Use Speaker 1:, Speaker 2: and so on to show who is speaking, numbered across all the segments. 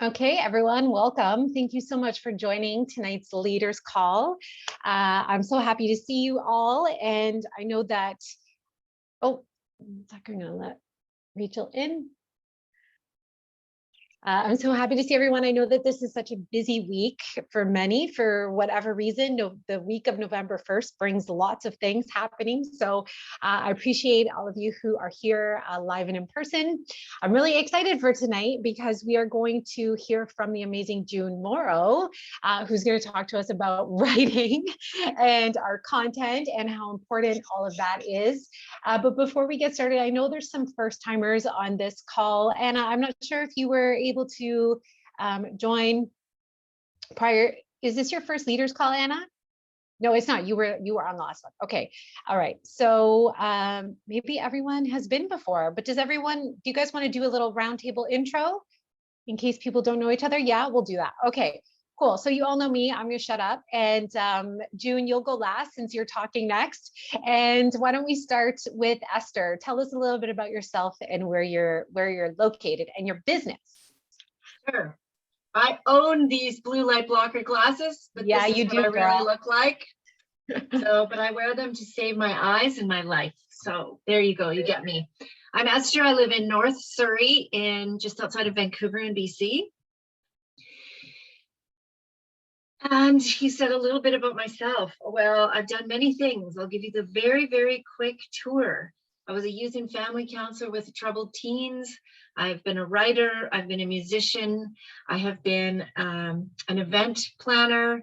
Speaker 1: Okay, everyone, welcome. Thank you so much for joining tonight's Leaders Call. I'm so happy to see you all, and I know that, oh, I'm not going to let Rachel in. I'm so happy to see everyone. I know that this is such a busy week for many, for whatever reason. The week of November 1st brings lots of things happening. So I appreciate all of you who are here live and in person. I'm really excited for tonight because we are going to hear from the amazing June Morrow, who's going to talk to us about writing and our content and how important all of that is. But before we get started, I know there's some first timers on this call, and I'm not sure if you were able to join prior. Is this your first Leaders Call, Anna? No, it's not. You were on the last one. Okay. All right. So maybe everyone has been before, but do you guys want to do a little roundtable intro in case people don't know each other? Yeah, we'll do that. Okay. Cool. So you all know me. I'm going to shut up. And June, you'll go last since you're talking next. And why don't we start with Esther? Tell us a little bit about yourself and where you're located and your business.
Speaker 2: Sure. I own these blue light blocker glasses, but
Speaker 1: yeah,
Speaker 2: this is
Speaker 1: you
Speaker 2: what
Speaker 1: do,
Speaker 2: I
Speaker 1: girl.
Speaker 2: really look like. But I wear them to save my eyes and my life. So there you go. You get me. I'm Esther. I live in North Surrey, just outside of Vancouver in BC. And he said a little bit about myself. Well, I've done many things. I'll give you the very, very quick tour. I was a youth and family counselor with troubled teens. I've been a writer. I've been a musician. I have been an event planner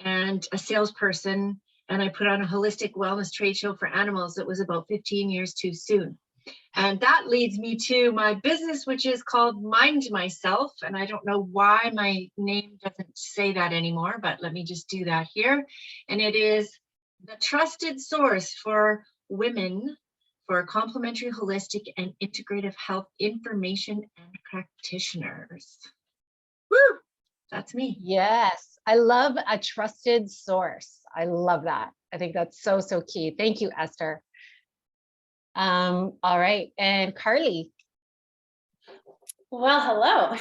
Speaker 2: and a salesperson. And I put on a holistic wellness trade show for animals that was about 15 years too soon. And that leads me to my business, which is called Mind Myself. And I don't know why my name doesn't say that anymore, but let me just do that here. And it is the trusted source for women for complementary, holistic, and integrative health information and practitioners. Woo! That's me.
Speaker 1: Yes, I love a trusted source. I love that. I think that's so, so key. Thank you, Esther. All right, and Carly.
Speaker 3: Well, hello.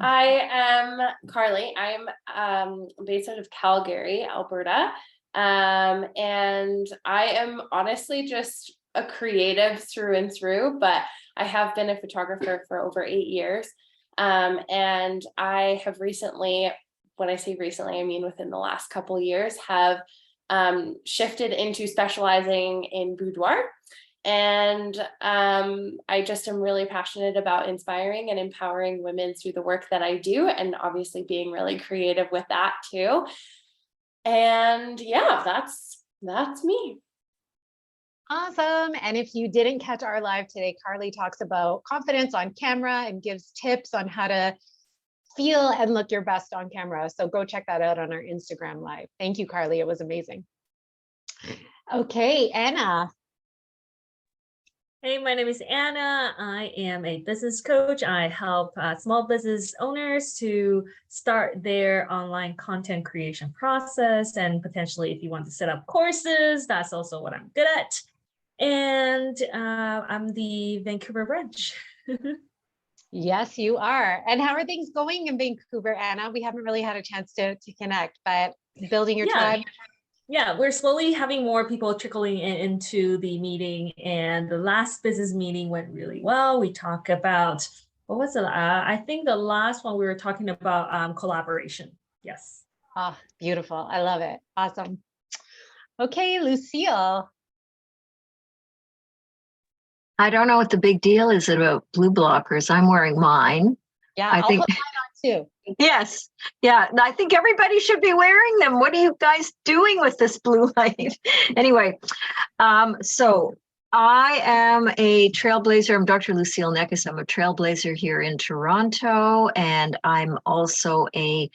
Speaker 3: I am Carly. I'm based out of Calgary, Alberta. And I am honestly just a creative through and through, but I have been a photographer for over 8 years. And I have recently, when I say recently, I mean within the last couple of years, have shifted into specializing in boudoir. And I just am really passionate about inspiring and empowering women through the work that I do, and obviously being really creative with that too. And yeah, that's me.
Speaker 1: Awesome. And if you didn't catch our live today, Carly talks about confidence on camera and gives tips on how to feel and look your best on camera. So go check that out on our Instagram live. Thank you, Carly. It was amazing. Okay, Anna.
Speaker 4: Hey, my name is Anna. I am a business coach. I help small business owners to start their online content creation process. And potentially, if you want to set up courses, that's also what I'm good at. And I'm the Vancouver branch.
Speaker 1: Yes, you are. And how are things going in Vancouver, Anna? We haven't really had a chance to connect, but building your tribe.
Speaker 4: Yeah, we're slowly having more people trickling into the meeting, and the last business meeting went really well. We talked about, what was it? I think the last one we were talking about collaboration. Yes.
Speaker 1: Oh, beautiful. I love it. Awesome. Okay, Lucille.
Speaker 5: I don't know what the big deal is about blue blockers. I'm wearing mine.
Speaker 1: Yeah,
Speaker 5: I think.
Speaker 1: Put mine on too.
Speaker 5: Yes. Yeah. I think everybody should be wearing them. What are you guys doing with this blue light? Anyway, so I am a trailblazer. I'm Dr. Lucille Neckes. I'm a trailblazer here in Toronto, and I'm also a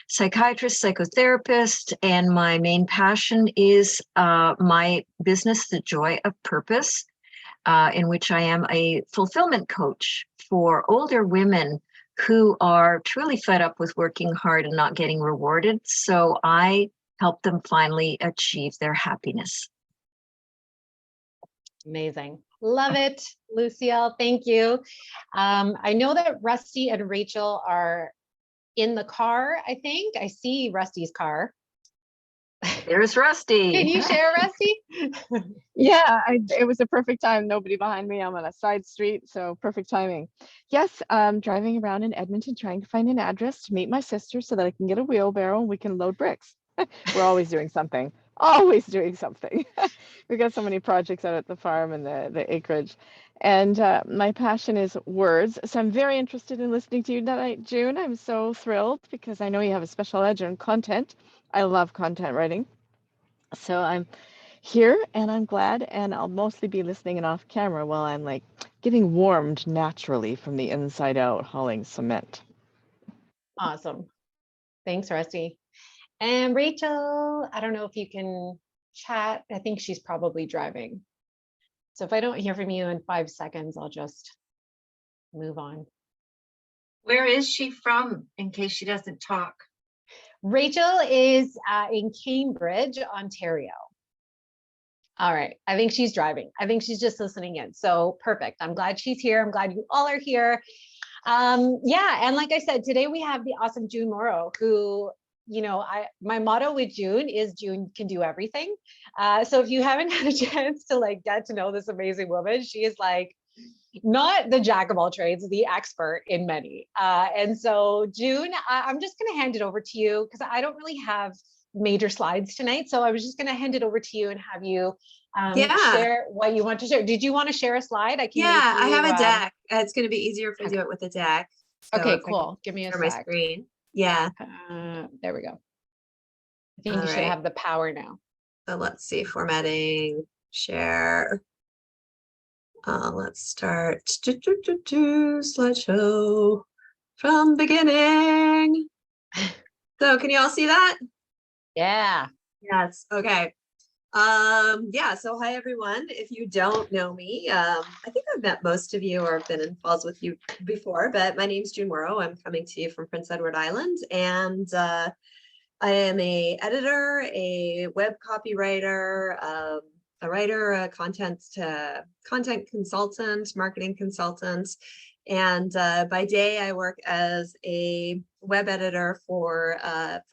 Speaker 5: psychiatrist, psychotherapist, and my main passion is my business, The Joy of Purpose, in which I am a fulfillment coach for older women who are truly fed up with working hard and not getting rewarded. So I help them finally achieve their happiness.
Speaker 1: Amazing. Love it, Lucille. Thank you. I know that Rusty and Rachel are in the car, I think. I see Rusty's car.
Speaker 5: There's
Speaker 1: Can
Speaker 5: Rusty.
Speaker 1: you share, Rusty?
Speaker 6: Yeah, it was a perfect time. Nobody behind me. I'm on a side street, so perfect timing. Yes, driving around in Edmonton trying to find an address to meet my sister so that I can get a wheelbarrow and we can load bricks. We're always doing something. Always doing something. We got so many projects out at the farm and the acreage. And my passion is words. So I'm very interested in listening to you tonight, June. I'm so thrilled because I know you have a special edge on content. I love content writing. So I'm here and I'm glad, and I'll mostly be listening and off camera while I'm like getting warmed naturally from the inside out hauling cement.
Speaker 1: Awesome. Thanks, Rusty. And Rachel, I don't know if you can chat. I think she's probably driving. So if I don't hear from you in 5 seconds, I'll just move on.
Speaker 2: Where is she from, in case she doesn't talk?
Speaker 1: Rachel is in Cambridge, Ontario. All right. I think she's driving. I think she's just listening in. So perfect. I'm glad she's here. I'm glad you all are here. Yeah. And like I said, today we have the awesome June Morrow, who, you know, my motto with June is June can do everything. So if you haven't had a chance to like get to know this amazing woman, she is like not the jack of all trades, the expert in many. And so June, I'm just going to hand it over to you because I don't really have major slides tonight. So I was just going to hand it over to you and have you share what you want to share. Did you want to share a slide? I can.
Speaker 7: Yeah, I have a deck. It's going to be easier if we do it with a deck. So
Speaker 1: Okay,
Speaker 7: if I
Speaker 1: cool. Give me a
Speaker 7: can share
Speaker 1: sec.
Speaker 7: my screen. Yeah.
Speaker 1: There we go. I think
Speaker 7: All
Speaker 1: you should
Speaker 7: right.
Speaker 1: have the power now.
Speaker 7: So let's see, formatting, share. Let's start slideshow from beginning. So can you all see that?
Speaker 1: Yeah.
Speaker 7: Yes. Okay. Yeah, so hi everyone. If you don't know me, I think I've met most of you or been in calls with you before, but my name's June Morrow. I'm coming to you from Prince Edward Island, and I am a editor, a web copywriter, a writer, a content consultant, marketing consultant. And by day, I work as a web editor for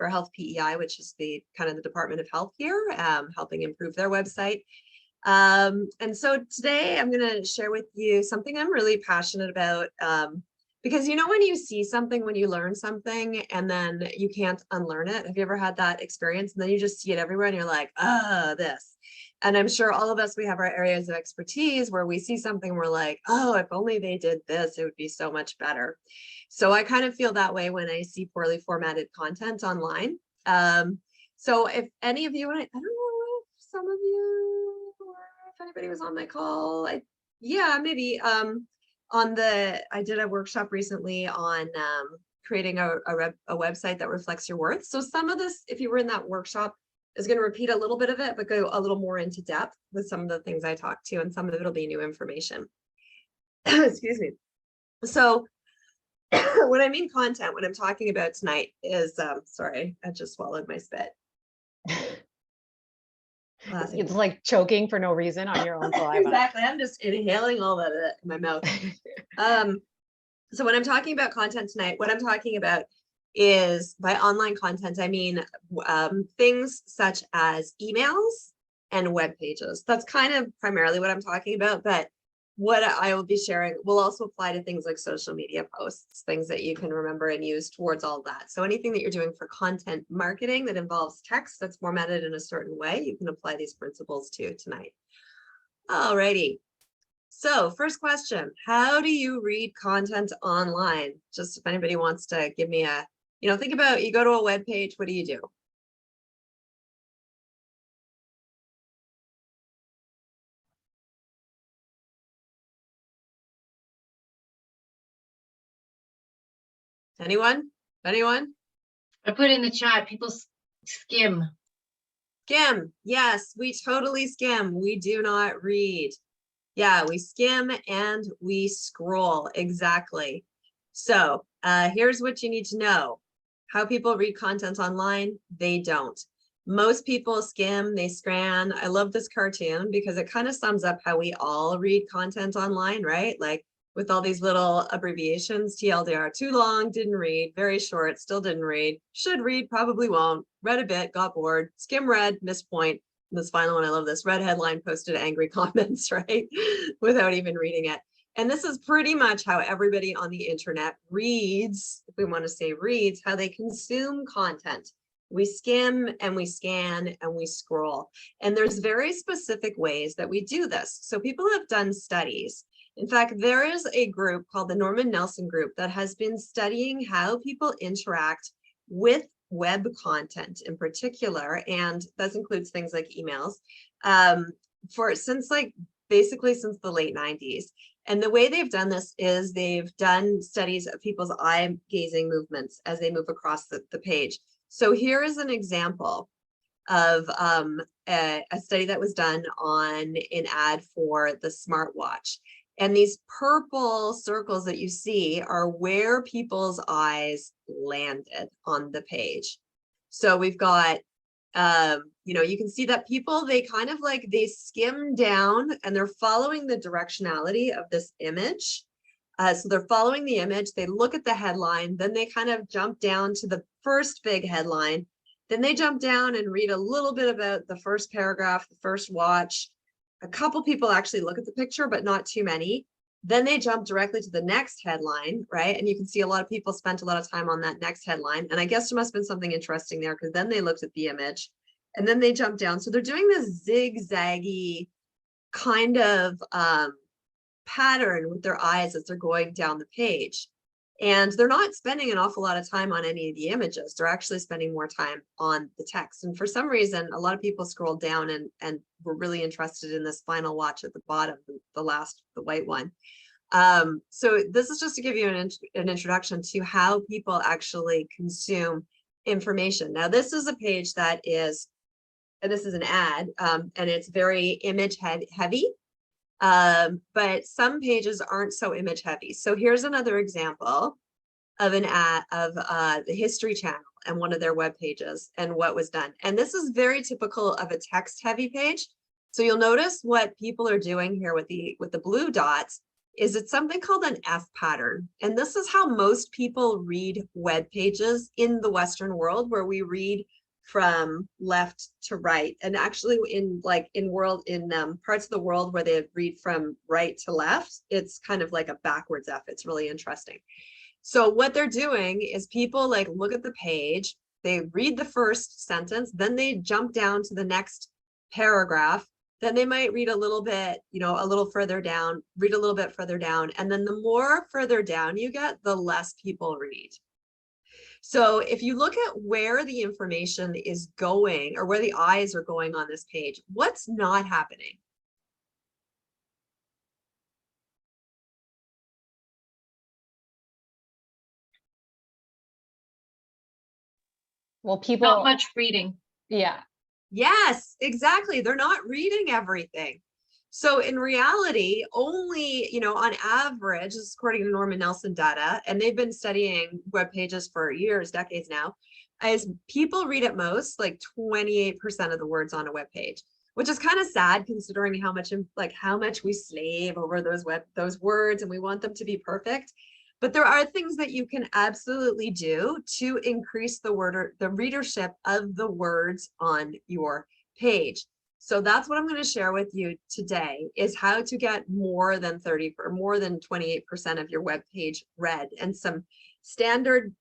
Speaker 7: Health PEI, which is the kind of the Department of Health here, helping improve their website. And so today I'm going to share with you something I'm really passionate about, because you know when you see something, when you learn something, and then you can't unlearn it. Have you ever had that experience? And then you just see it everywhere, and you're like, oh, this. And I'm sure all of us, we have our areas of expertise where we see something, we're like, oh, if only they did this, it would be so much better. So I kind of feel that way when I see poorly formatted content online. So if any of you, I don't know if some of you, or if anybody was on my call, yeah, maybe I did a workshop recently on creating a website that reflects your worth. So some of this, if you were in that workshop, is going to repeat a little bit of it, but go a little more into depth with some of the things I talked to, and some of it will be new information. Excuse me. So when I mean content, what I'm talking about tonight is, sorry, I just swallowed my spit.
Speaker 1: It's like choking for no reason on your own saliva.
Speaker 7: Exactly. I'm just inhaling all that in my mouth. So when I'm talking about content tonight, what I'm talking about is, by online content, I mean things such as emails and web pages. That's kind of primarily what I'm talking about, but what I will be sharing will also apply to things like social media posts, things that you can remember and use towards all that. So anything that you're doing for content marketing that involves text that's formatted in a certain way, you can apply these principles to tonight. Alrighty. So first question, how do you read content online? Just if anybody wants to give me a, think about, you go to a web page, what do you do? Anyone?
Speaker 2: I put in the chat, people skim.
Speaker 7: Skim. Yes, we totally skim. We do not read. Yeah, we skim and we scroll. Exactly. So here's what you need to know. How people read content online, they don't. Most people skim, they scan. I love this cartoon because it kind of sums up how we all read content online, right? Like with all these little abbreviations, TLDR, too long, didn't read, very short, still didn't read, should read, probably won't, read a bit, got bored, skim read, missed point. And this final one, I love this, red headline, posted angry comments, right? Without even reading it. And this is pretty much how everybody on the internet reads, if we want to say reads, how they consume content. We skim and we scan and we scroll. And there's very specific ways that we do this. So people have done studies. In fact, there is a group called the Norman Nelson Group that has been studying how people interact with web content in particular. And that includes things like emails basically since the late 90s. And the way they've done this is they've done studies of people's eye gazing movements as they move across the page. So here is an example of a study that was done on an ad for the smartwatch. And these purple circles that you see are where people's eyes landed on the page. So we've got, you can see that people, they skim down and they're following the directionality of this image. So they're following the image, they look at the headline, then they kind of jump down to the first big headline. Then they jump down and read a little bit about the first paragraph, the first watch. A couple people actually look at the picture, but not too many. Then they jump directly to the next headline, right? And you can see a lot of people spent a lot of time on that next headline. And I guess there must have been something interesting there because then they looked at the image and then they jump down. So they're doing this zigzaggy kind of pattern with their eyes as they're going down the page. And they're not spending an awful lot of time on any of the images. They're actually spending more time on the text. And for some reason, a lot of people scrolled down and were really interested in this final watch at the bottom, the white one. So this is just to give you an introduction to how people actually consume information. Now, this is a page that is, and this is an ad, and it's very image heavy. But some pages aren't so image heavy. So here's another example of an ad of the History Channel and one of their web pages and what was done. And this is very typical of a text heavy page. So you'll notice what people are doing here with the blue dots is it's something called an F pattern. And this is how most people read web pages in the Western world, where we read from left to right. And actually in parts of the world where they read from right to left, it's kind of like a backwards F. It's really interesting. So what they're doing is people look at the page, they read the first sentence, then they jump down to the next paragraph, then they might read a little bit, a little further down, read a little bit further down. And then the more further down you get, the less people read. So if you look at where the information is going or where the eyes are going on this page, what's not happening?
Speaker 1: Well, people,
Speaker 2: Not much reading.
Speaker 1: yeah.
Speaker 7: Yes, exactly. They're not reading everything. So in reality, only, on average, this is according to Norman Nelson data, and they've been studying web pages for years, decades now, as people read at most 28% of the words on a web page, which is kind of sad considering how much we slave over those words and we want them to be perfect. But there are things that you can absolutely do to increase the readership of the words on your page. So that's what I'm going to share with you today, is how to get more than 28% of your web page read, and some standard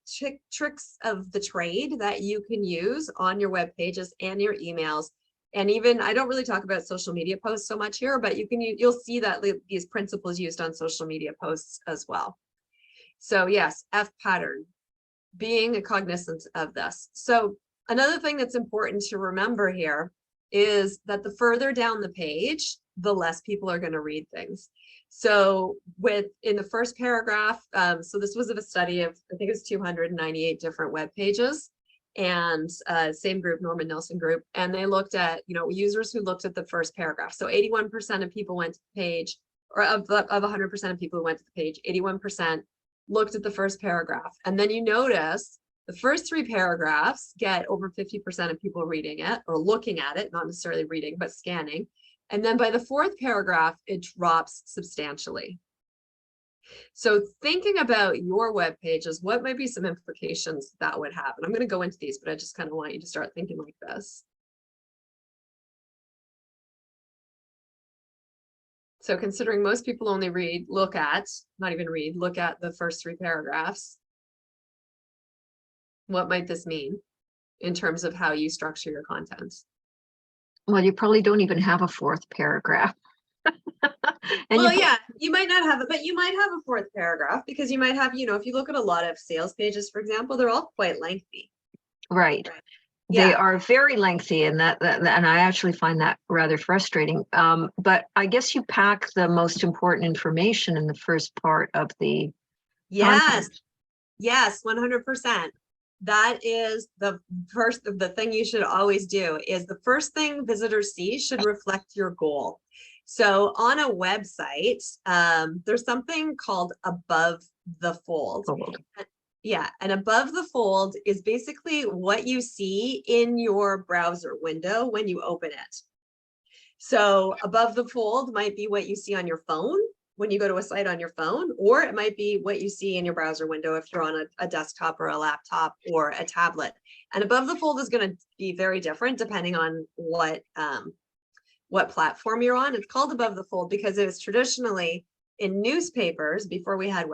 Speaker 7: tricks of the trade that you can use on your web pages and your emails. And even, I don't really talk about social media posts so much here, but you'll see that these principles used on social media posts as well. So yes, F pattern, being cognizant of this. So another thing that's important to remember here is that the further down the page, the less people are going to read things. So in the first paragraph, so this was a study of, I think it's 298 different web pages, and same group, Norman Nelson Group, and they looked at, users who looked at the first paragraph. So 81% of people went to the page, or of 100% of people who went to the page, 81% looked at the first paragraph. And then you notice The first 3 paragraphs get over 50% of people reading it or looking at it, not necessarily reading, but scanning. And then by the 4th paragraph, it drops substantially. So thinking about your web pages, what might be some implications that would have? And I'm going to go into these, but I just kind of want you to start thinking like this. So considering most people only look at the first 3 paragraphs, what might this mean in terms of how you structure your content?
Speaker 5: Well, you probably don't even have a 4th paragraph. And
Speaker 7: Well, yeah, you might not have it, but you might have a 4th paragraph because you might have, if you look at a lot of sales pages, for example, they're all quite lengthy.
Speaker 5: right.
Speaker 7: Yeah.
Speaker 5: They are very lengthy, and and I actually find that rather frustrating. But I guess you pack the most important information in the first part of the
Speaker 7: Yes.
Speaker 5: content.
Speaker 7: Yes, 100%. That is the thing you should always do is the first thing visitors see should reflect your goal. So on a website, there's something called above the fold. Yeah, and above the fold is basically what you see in your browser window when you open it. So above the fold might be what you see on your phone when you go to a site on your phone, or it might be what you see in your browser window if you're on a desktop or a laptop or a tablet. And above the fold is going to be very different depending on what platform you're on. It's called above the fold because it was traditionally in newspapers before we had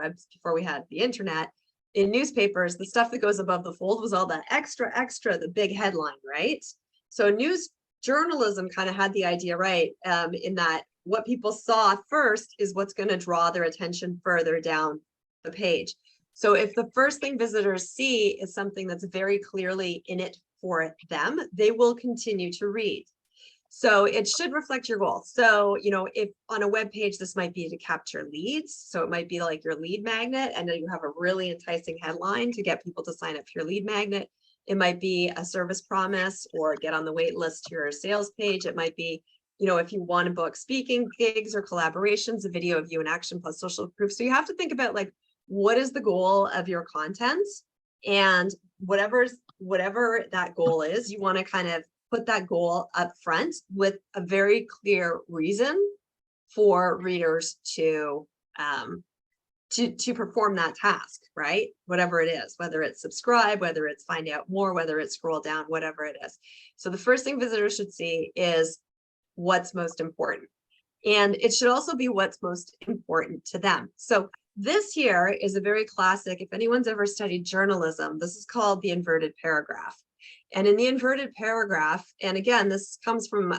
Speaker 7: the internet. In newspapers, the stuff that goes above the fold was all that extra, the big headline, right? So news journalism kind of had the idea right, in that what people saw first is what's going to draw their attention further down the page. So if the first thing visitors see is something that's very clearly in it for them, they will continue to read. So it should reflect your goal. So, if on a web page, this might be to capture leads. So it might be like your lead magnet, and then you have a really enticing headline to get people to sign up for your lead magnet. It might be a service promise or get on the wait list to your sales page. It might be, if you want to book speaking gigs or collaborations, a video of you in action plus social proof. So you have to think about what is the goal of your content, and whatever that goal is, you want to kind of put that goal up front with a very clear reason for readers to perform that task, right? Whatever it is, whether it's subscribe, whether it's find out more, whether it's scroll down, whatever it is. So the first thing visitors should see is what's most important. And it should also be what's most important to them. So this here is a very classic, if anyone's ever studied journalism, this is called the inverted paragraph. And in the inverted paragraph, and again, this comes from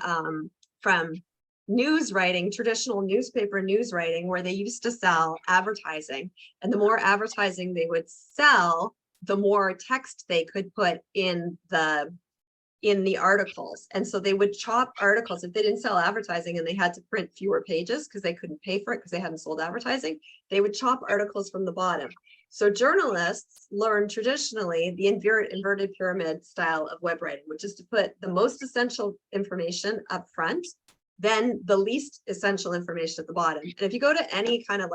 Speaker 7: news writing, traditional newspaper news writing, where they used to sell advertising. And the more advertising they would sell, the more text they could put in the articles. And so they would chop articles. If they didn't sell advertising and they had to print fewer pages because they couldn't pay for it because they hadn't sold advertising, they would chop articles from the bottom. So journalists learn traditionally the inverted pyramid style of web writing, which is to put the most essential information up front, then the least essential information at the bottom. And if you go to any kind of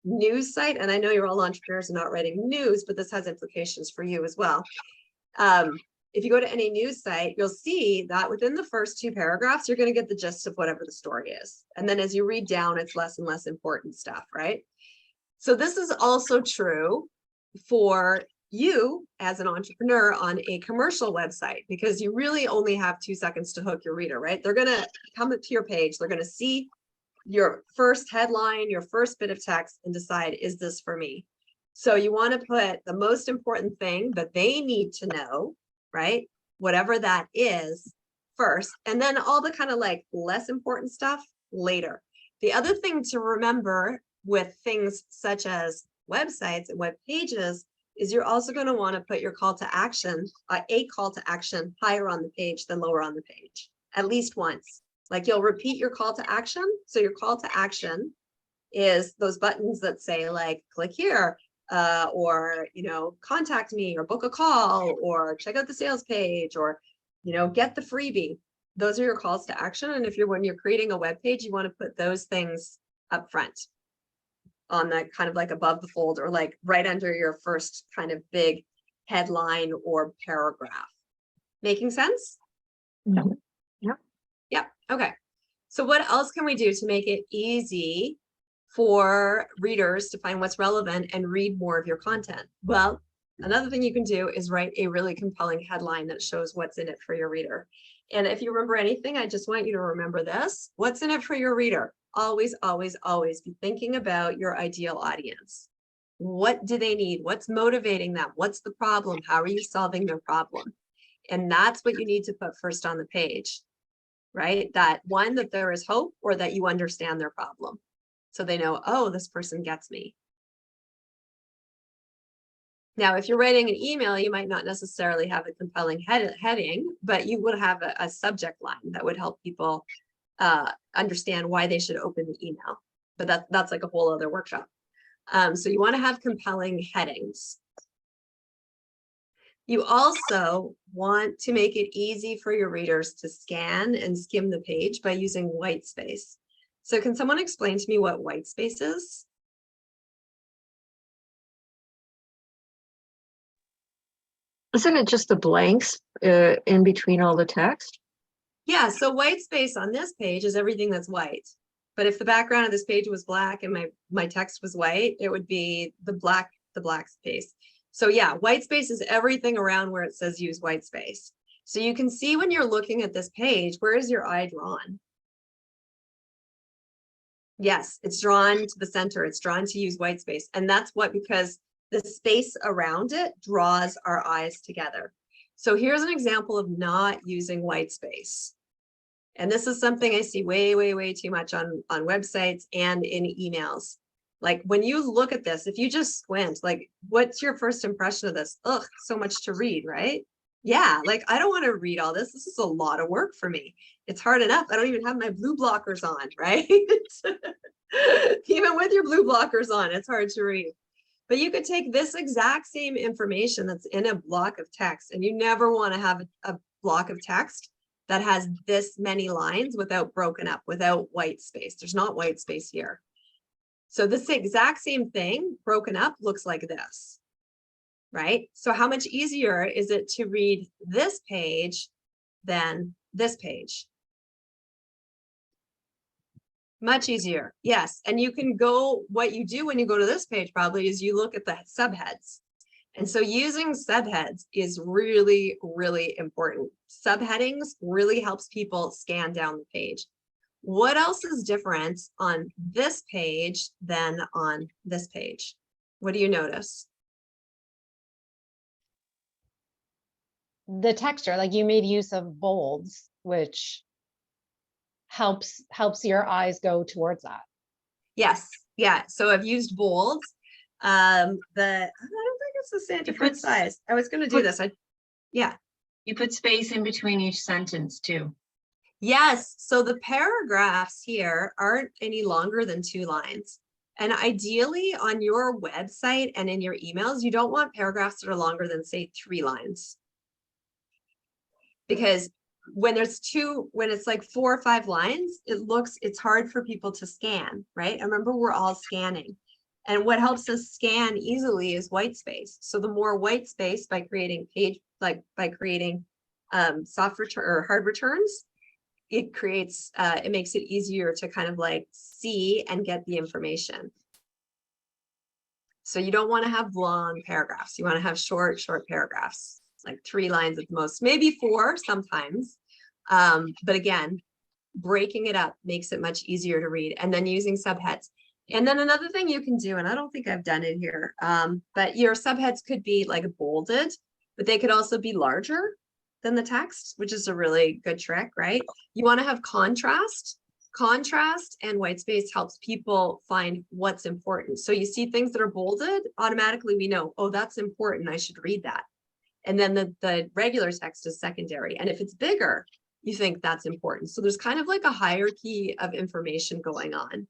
Speaker 7: news site, and I know you're all entrepreneurs and not writing news, but this has implications for you as well. If you go to any news site, you'll see that within the first 2 paragraphs, you're going to get the gist of whatever the story is. And then as you read down, it's less and less important stuff, right? So this is also true for you as an entrepreneur on a commercial website, because you really only have 2 seconds to hook your reader, right? They're going to come to your page. They're going to see your first headline, your first bit of text, and decide, is this for me? So you want to put the most important thing that they need to know, right? Whatever that is first, and then all the kind of less important stuff later. The other thing to remember with things such as websites and web pages is you're also going to want to put your call to action, a call to action higher on the page than lower on the page, at least once. You'll repeat your call to action. So your call to action is those buttons that say click here, or contact me, or book a call, or check out the sales page, or get the freebie. Those are your calls to action. And when you're creating a web page, you want to put those things up front on that kind of above the fold, or right under your first kind of big headline or paragraph. Making sense?
Speaker 5: Mhm. Yep.
Speaker 7: Yep. Okay. So what else can we do to make it easy for readers to find what's relevant and read more of your content? Well, another thing you can do is write a really compelling headline that shows what's in it for your reader. And if you remember anything, I just want you to remember this. What's in it for your reader? Always, always, always be thinking about your ideal audience. What do they need? What's motivating them? What's the problem? How are you solving their problem? And that's what you need to put first on the page, right? That one, that there is hope, or that you understand their problem. So they know, oh, this person gets me. Now, if you're writing an email, you might not necessarily have a compelling heading, but you would have a subject line that would help people understand why they should open the email. But that's like a whole other workshop. So you want to have compelling headings. You also want to make it easy for your readers to scan and skim the page by using white space. So can someone explain to me what white space is?
Speaker 5: Isn't it just the blanks in between all the text?
Speaker 7: Yeah, so white space on this page is everything that's white. But if the background of this page was black and my text was white, it would be the black space. So yeah, white space is everything around where it says use white space. So you can see when you're looking at this page, where is your eye drawn? Yes, it's drawn to the center. It's drawn to use white space. And that's because the space around it draws our eyes together. So here's an example of not using white space. And this is something I see way, way, way too much on websites and in emails. Like when you look at this, if you just squint, like what's your first impression of this? Ugh, so much to read, right? Yeah, like I don't want to read all this. This is a lot of work for me. It's hard enough. I don't even have my blue blockers on, right? Even with your blue blockers on, it's hard to read. But you could take this exact same information that's in a block of text, and you never want to have a block of text that has this many lines without broken up, without white space. There's not white space here. So this exact same thing broken up looks like this, right? So how much easier is it to read this page than this page? Much easier, yes. And you can go, what you do when you go to this page probably is you look at the subheads. And so using subheads is really, really important. Subheadings really helps people scan down the page. What else is different on this page than on this page? What do you notice?
Speaker 1: The texture, like you made use of bolds, which helps your eyes go towards that.
Speaker 7: Yes, yeah. So I've used bolds. I don't think it's the same different size. I was going to do this. Yeah.
Speaker 2: You put space in between each sentence too.
Speaker 7: Yes. So the paragraphs here aren't any longer than 2 lines. And ideally on your website and in your emails, you don't want paragraphs that are longer than say 3 lines. Because when it's like 4 or 5 lines, it's hard for people to scan, right? I remember we're all scanning. And what helps us scan easily is white space. So the more white space by creating soft return or hard returns, it makes it easier to kind of like see and get the information. So you don't want to have long paragraphs. You want to have short paragraphs, like 3 lines at the most, maybe 4 sometimes. But again, breaking it up makes it much easier to read, and then using subheads. And then another thing you can do, and I don't think I've done it here, but your subheads could be like bolded, but they could also be larger than the text, which is a really good trick, right? You want to have contrast. Contrast and white space helps people find what's important. So you see things that are bolded, automatically we know, oh, that's important, I should read that. And then the regular text is secondary. And if it's bigger, you think that's important. So there's kind of like a hierarchy of information going on.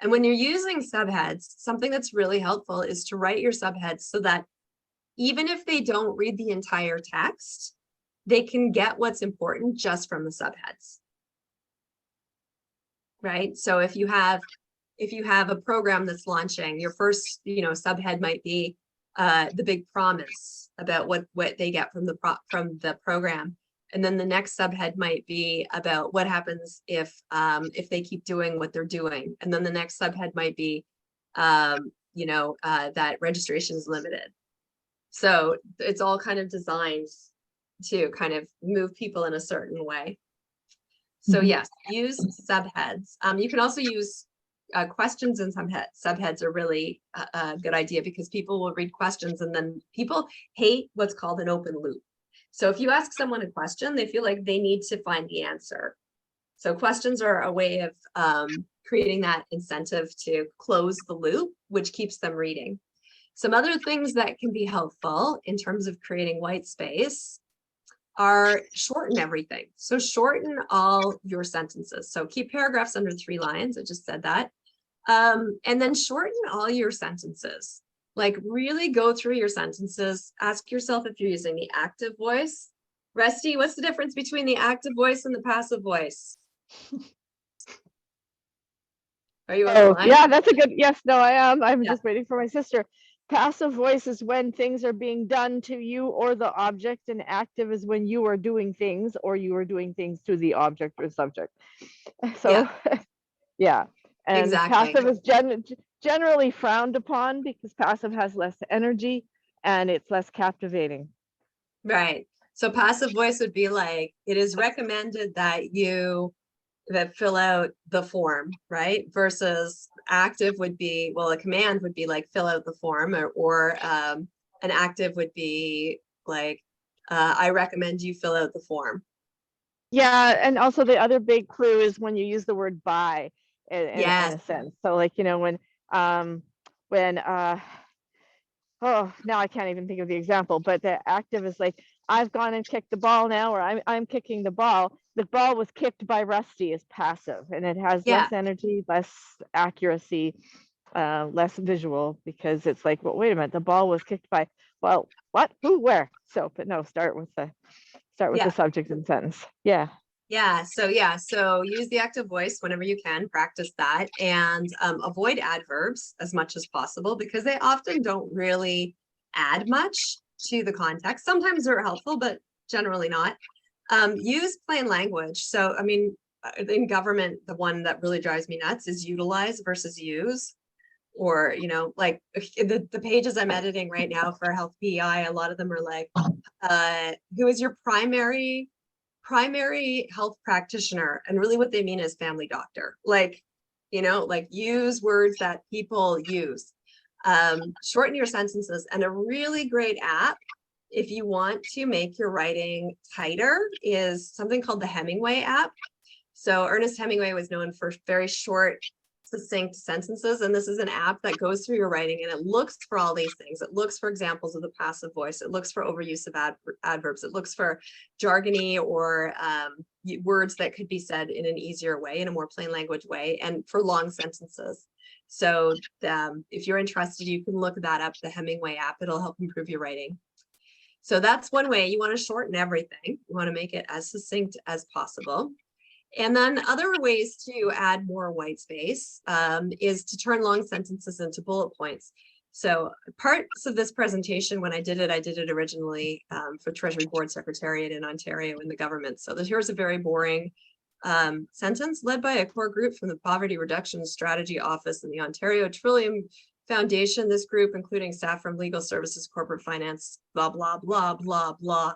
Speaker 7: And when you're using subheads, something that's really helpful is to write your subheads so that even if they don't read the entire text, they can get what's important just from the subheads. Right? So if you have a program that's launching, your first, subhead might be the big promise about what they get from the program. And then the next subhead might be about what happens if they keep doing what they're doing. And then the next subhead might be, that registration is limited. So it's all kind of designed to kind of move people in a certain way. So yes, use subheads. You can also use questions in subheads are really a good idea, because people will read questions and then people hate what's called an open loop. So if you ask someone a question, they feel like they need to find the answer. So questions are a way of creating that incentive to close the loop, which keeps them reading. Some other things that can be helpful in terms of creating white space are shorten everything. So shorten all your sentences. So keep paragraphs under 3 lines. I just said that. And then shorten all your sentences. Like really go through your sentences. Ask yourself if you're using the active voice. Rusty, what's the difference between the active voice and the passive voice? Are you on the line?
Speaker 6: Yeah, that's a good, yes, no, I am. I'm
Speaker 7: Yeah.
Speaker 6: just waiting for my sister. Passive voice is when things are being done to you or the object, and active is when you are doing things or you are doing things to the object or subject. So, yeah. And
Speaker 7: Exactly.
Speaker 6: passive is generally frowned upon because passive has less energy and it's less captivating.
Speaker 7: Right. So passive voice would be like, it is recommended that you fill out the form, right? Versus active would be, well, a command would be like fill out the form, or an active would be like, I recommend you fill out the form.
Speaker 6: Yeah, and also the other big clue is when you use the word by in
Speaker 7: Yes.
Speaker 6: a sense. So like, when oh, now I can't even think of the example, but the active is like, I've gone and kicked the ball now, or I'm kicking the ball. The ball was kicked by Rusty is passive, and it has
Speaker 7: Yeah.
Speaker 6: less energy, less accuracy, less visual, because it's like, well, wait a minute, the ball was kicked by, well, what, who, where? So, but no, start with the subject and sentence. Yeah.
Speaker 7: Yeah. So use the active voice whenever you can, practice that, and avoid adverbs as much as possible, because they often don't really add much to the context. Sometimes they're helpful, but generally not. Use plain language. So, I mean, in government, the one that really drives me nuts is utilize versus use. Or, like the pages I'm editing right now for Health PEI, a lot of them are like, who is your primary health practitioner? And really what they mean is family doctor. Like, like use words that people use. Shorten your sentences. And a really great app, if you want to make your writing tighter, is something called the Hemingway app. So Ernest Hemingway was known for very short, succinct sentences. And this is an app that goes through your writing and it looks for all these things. It looks for examples of the passive voice. It looks for overuse of adverbs. It looks for jargony or words that could be said in an easier way, in a more plain language way, and for long sentences. So if you're interested, you can look that up, the Hemingway app. It'll help improve your writing. So that's one way. You want to shorten everything. You want to make it as succinct as possible. And then other ways to add more white space is to turn long sentences into bullet points. So parts of this presentation, when I did it originally for Treasury Board Secretariat in Ontario in the government. So here's a very boring sentence: led by a core group from the Poverty Reduction Strategy Office in the Ontario Trillium Foundation. This group, including staff from legal services, corporate finance, blah, blah, blah, blah, blah,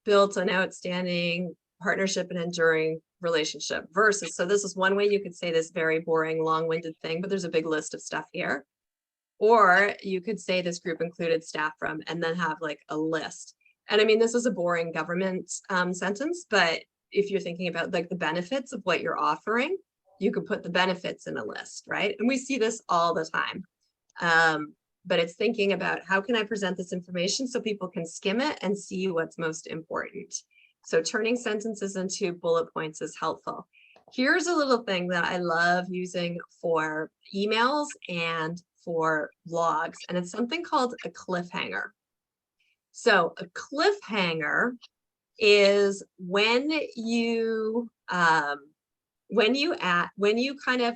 Speaker 7: built an outstanding partnership and enduring relationship. Versus, so this is one way you could say this very boring, long-winded thing, but there's a big list of stuff here. Or you could say this group included staff from, and then have like a list. And I mean, this is a boring government sentence, but if you're thinking about like the benefits of what you're offering, you could put the benefits in a list, right? And we see this all the time. But it's thinking about how can I present this information so people can skim it and see what's most important. So turning sentences into bullet points is helpful. Here's a little thing that I love using for emails and for blogs, and it's something called a cliffhanger. So a cliffhanger is when you kind of,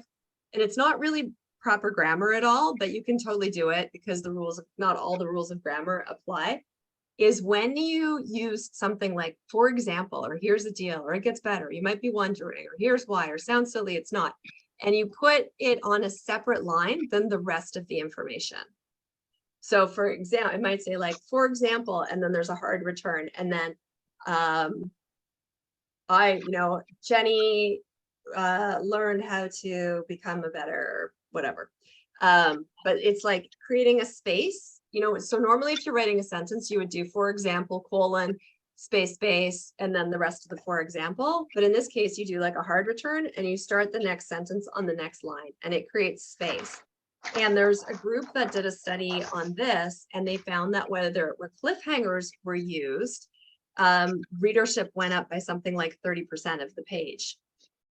Speaker 7: and it's not really proper grammar at all, but you can totally do it because the rules, not all the rules of grammar apply, is when you use something like, for example, or here's the deal, or it gets better, you might be wondering, or here's why, or sounds silly, it's not. And you put it on a separate line than the rest of the information. So for example, it might say like, for example, and then there's a hard return. And then Jenny learned how to become a better whatever. But it's like creating a space, so normally if you're writing a sentence, you would do, for example, colon, space, and then the rest of the for example. But in this case, you do like a hard return and you start the next sentence on the next line and it creates space. And there's a group that did a study on this and they found that where cliffhangers were used, readership went up by something like 30% of the page.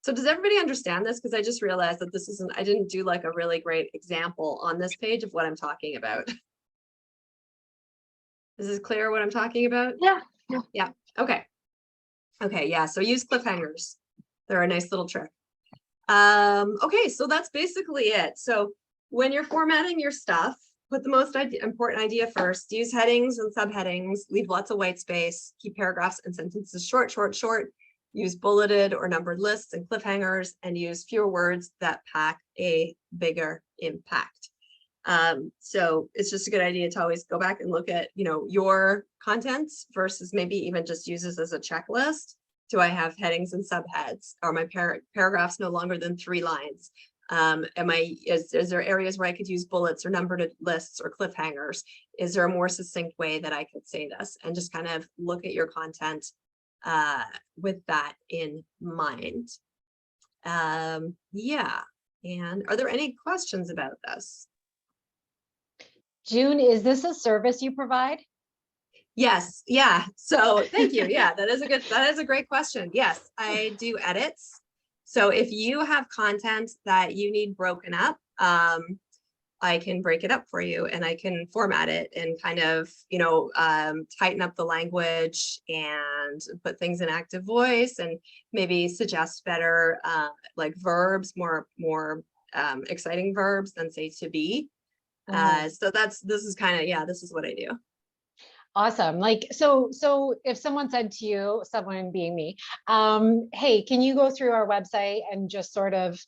Speaker 7: So does everybody understand this? Because I just realized that I didn't do like a really great example on this page of what I'm talking about. Is this clear what I'm talking about? Yeah. Okay. Yeah. So use cliffhangers. They're a nice little trick. Okay. So that's basically it. So when you're formatting your stuff, put the most important idea first, use headings and subheadings, leave lots of white space, keep paragraphs and sentences short, use bulleted or numbered lists and cliffhangers, and use fewer words that pack a bigger impact. So it's just a good idea to always go back and look at, your contents versus maybe even just use this as a checklist. Do I have headings and subheads? Are my paragraphs no longer than 3 lines? Is there areas where I could use bullets or numbered lists or cliffhangers? Is there a more succinct way that I could say this? And just kind of look at your content with that in mind. Yeah. And are there any questions about this?
Speaker 1: June, is this a service you provide?
Speaker 7: Yes. Yeah. So thank you. Yeah, that is a great question. Yes, I do edits. So if you have content that you need broken up, I can break it up for you and I can format it and kind of, tighten up the language and put things in active voice and maybe suggest better like verbs, more exciting verbs than say to be. So this is what I do.
Speaker 1: Awesome. So if someone said to you, someone being me, hey, can you go through our website and just sort of,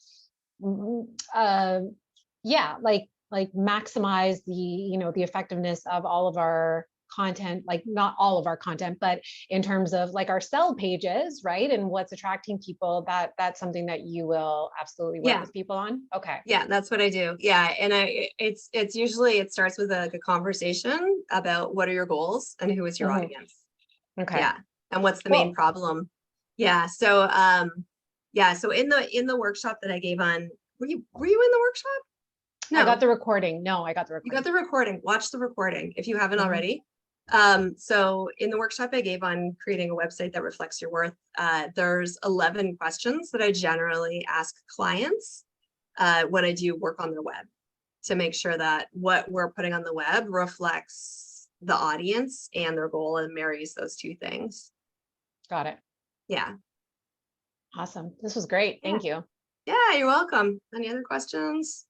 Speaker 1: maximize the effectiveness of all of our content, like not all of our content, but in terms of like our sell pages, right? And what's attracting people, that's something that you will absolutely work with people on. Okay.
Speaker 7: Yeah, that's what I do. Yeah. And it's usually, it starts with a conversation about what are your goals and who is your audience.
Speaker 1: Okay.
Speaker 7: Yeah. And what's the main problem? Yeah. So, so in the workshop that I gave on, were you in the workshop? No.
Speaker 1: I got the recording. No, I got the recording.
Speaker 7: You got the recording. Watch the recording if you haven't already. So in the workshop I gave on creating a website that reflects your worth, there's 11 questions that I generally ask clients when I do work on their web to make sure that what we're putting on the web reflects the audience and their goal and marries those two things.
Speaker 1: Got it.
Speaker 7: Yeah.
Speaker 1: Awesome. This was great. Thank you.
Speaker 7: Yeah, you're welcome. Any other questions?